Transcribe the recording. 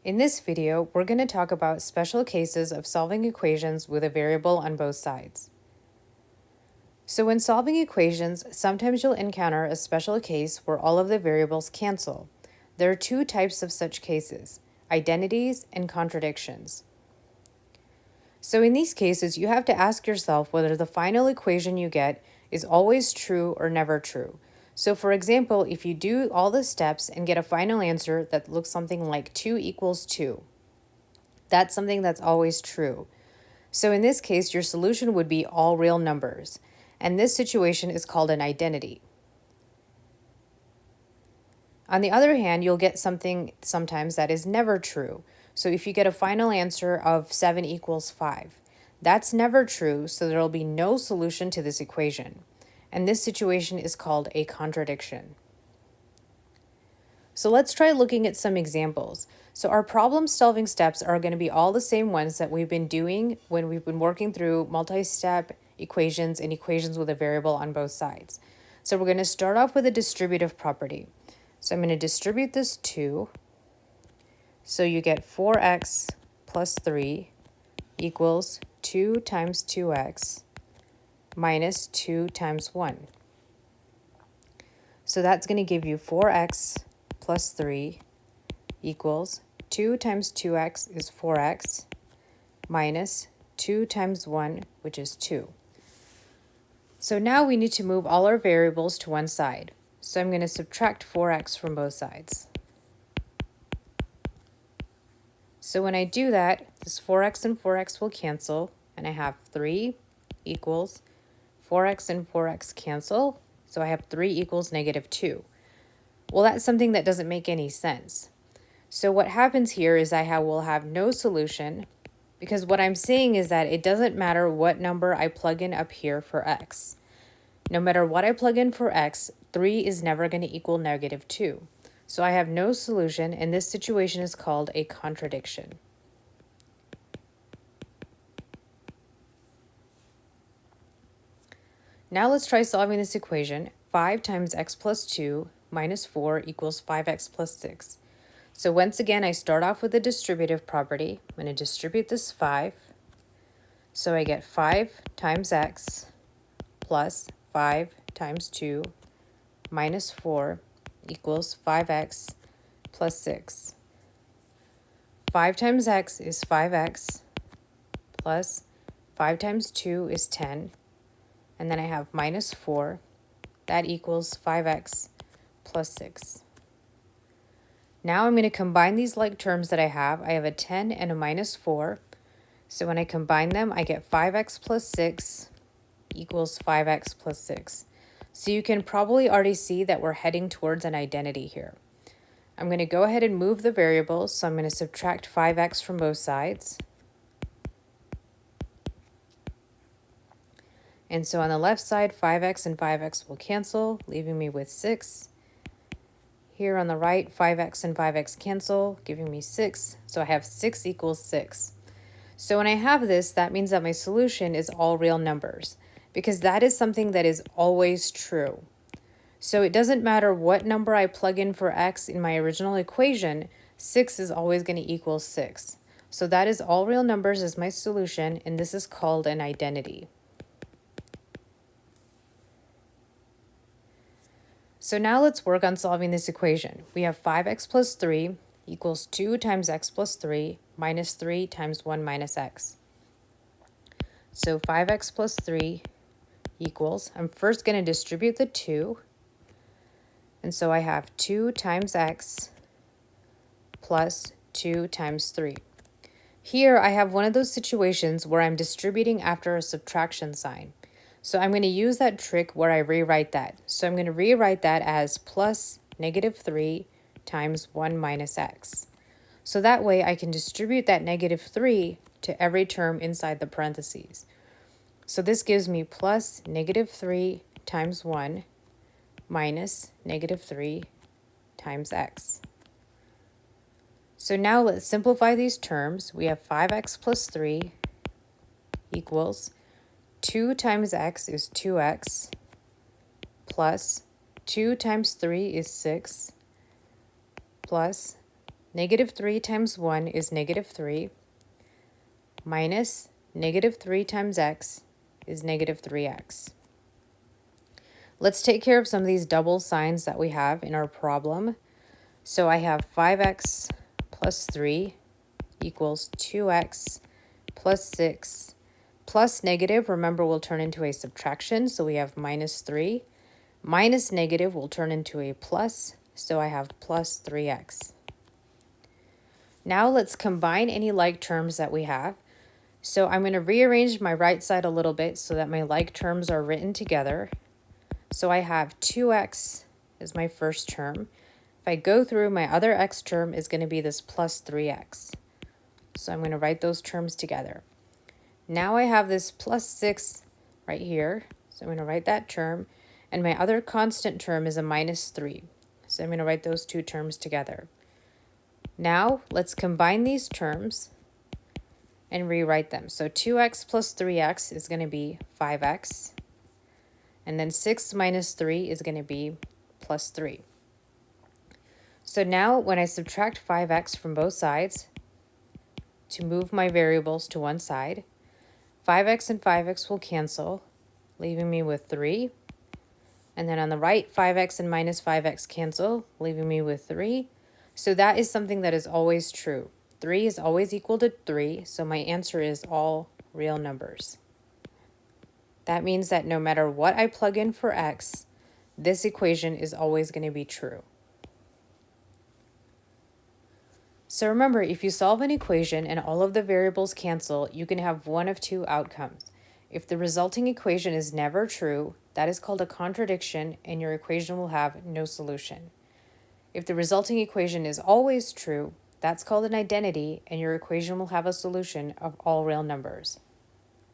In this video, we're going to talk about special cases of solving equations with a variable on both sides. So when solving equations, sometimes you'll encounter a special case where all of the variables cancel. There are two types of such cases, identities and contradictions. So in these cases, you have to ask yourself whether the final equation you get is always true or never true. So for example, if you do all the steps and get a final answer that looks something like 2 equals 2, that's something that's always true. So in this case, your solution would be all real numbers, and this situation is called an identity. On the other hand, you'll get something sometimes that is never true. So if you get a final answer of 7 equals 5, that's never true, so there will be no solution to this equation. And this situation is called a contradiction. So let's try looking at some examples. So our problem-solving steps are going to be all the same ones that we've been doing when we've been working through multi-step equations and equations with a variable on both sides. So we're going to start off with a distributive property. So I'm going to distribute this 2. So you get 4x plus 3 equals 2 times 2x minus 2 times 1. So that's going to give you 4x plus 3 equals 2 times 2x is 4x minus 2 times 1, which is 2. So now we need to move all our variables to one side. So I'm going to subtract 4x from both sides. So when I do that, this 4x and 4x will cancel, and I have 3 equals 4x and 4x cancel, so I have 3 equals negative 2. Well, that's something that doesn't make any sense. So what happens here is I will have no solution, because what I'm saying is that it doesn't matter what number I plug in up here for x. No matter what I plug in for x, 3 is never going to equal negative 2. So I have no solution, and this situation is called a contradiction. Now let's try solving this equation. 5 times x plus 2 minus 4 equals 5x plus 6. So once again, I start off with a distributive property. I'm going to distribute this 5. So I get 5 times x plus 5 times 2 minus 4 equals 5x plus 6. 5 times x is 5x plus 5 times 2 is 10. And then I have minus 4. That equals 5x plus 6. Now I'm going to combine these like terms that I have. I have a 10 and a minus 4. So when I combine them, I get 5x plus 6 equals 5x plus 6. So you can probably already see that we're heading towards an identity here. I'm going to go ahead and move the variables. So I'm going to subtract 5x from both sides. And so on the left side, 5x and 5x will cancel, leaving me with 6. Here on the right, 5x and 5x cancel, giving me 6. So I have 6 equals 6. So when I have this, that means that my solution is all real numbers, because that is something that is always true. So it doesn't matter what number I plug in for x in my original equation, 6 is always going to equal 6. So that is all real numbers as my solution, and this is called an identity. So now let's work on solving this equation. We have 5x plus 3 equals 2 times x plus 3 minus 3 times 1 minus x. So 5x plus 3 equals, I'm first going to distribute the 2. And so I have 2 times x plus 2 times 3. Here I have one of those situations where I'm distributing after a subtraction sign. So I'm going to use that trick where I rewrite that. So I'm going to rewrite that as plus negative 3 times 1 minus x. So that way I can distribute that negative 3 to every term inside the parentheses. So this gives me plus negative 3 times 1 minus negative 3 times x. So now let's simplify these terms. We have 5x plus 3 equals 2 times x is 2x plus 2 times 3 is 6 plus Negative 3 times 1 is negative 3, minus negative 3 times x is negative 3x. Let's take care of some of these double signs that we have in our problem. So I have 5x plus 3 equals 2x plus 6 plus negative, remember, will turn into a subtraction, so we have minus 3. Minus negative will turn into a plus, so I have plus 3x. Now let's combine any like terms that we have. So I'm going to rearrange my right side a little bit so that my like terms are written together. So I have 2x is my first term. If I go through, my other x term is going to be this plus 3x. So I'm going to write those terms together. Now I have this plus 6 right here. So I'm going to write that term. And my other constant term is a minus 3. So I'm going to write those two terms together. Now let's combine these terms and rewrite them. So 2x plus 3x is going to be 5x. And then 6 minus 3 is going to be plus 3. So now when I subtract 5x from both sides to move my variables to one side, 5x and 5x will cancel, leaving me with 3. And then on the right, 5x and minus 5x cancel, leaving me with 3. So that is something that is always true. 3 is always equal to 3, so my answer is all real numbers. That means that no matter what I plug in for x, this equation is always going to be true. So remember, if you solve an equation and all of the variables cancel, you can have one of two outcomes. If the resulting equation is never true, that is called a contradiction, and your equation will have no solution. If the resulting equation is always true, that's called an identity, and your equation will have a solution of all real numbers.